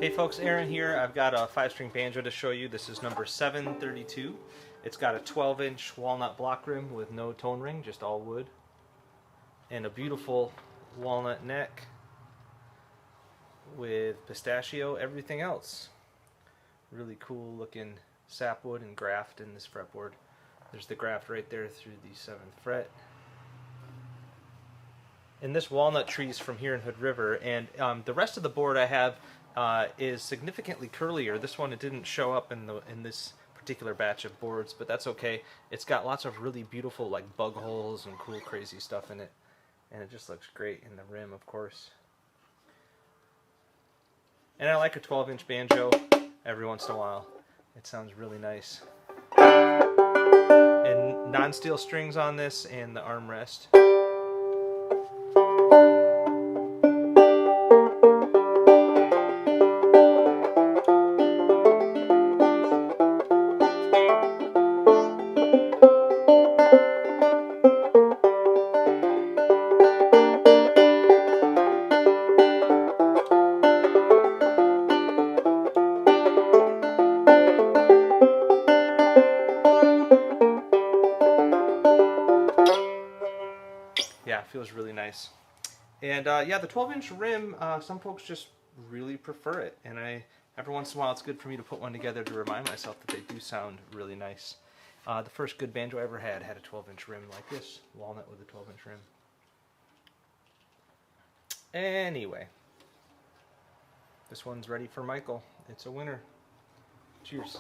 Hey folks, Aaron here. I've got a 5-string banjo to show you. This is number 732. It's got a 12-inch walnut block rim with no tone ring, just all wood. And a beautiful walnut neck with pistachio, everything else. Really cool looking sapwood and graft in this fretboard. There's the graft right there through the 7th fret. And this walnut tree is from here in Hood River, and the rest of the board I have is significantly curlier. This one, it didn't show up in this particular batch of boards, but that's okay. It's got lots of really beautiful like bug holes and cool crazy stuff in it, and it just looks great in the rim, of course. And I like a 12-inch banjo every once in a while. It sounds really nice. And non-steel strings on this and the armrest. Yeah, it feels really nice. And yeah, the 12-inch rim, some folks just really prefer it. And every once in a while, it's good for me to put one together to remind myself that they do sound really nice. The first good banjo I ever had a 12-inch rim like this, walnut with a 12-inch rim. Anyway, this one's ready for Michael. It's a winner. Cheers.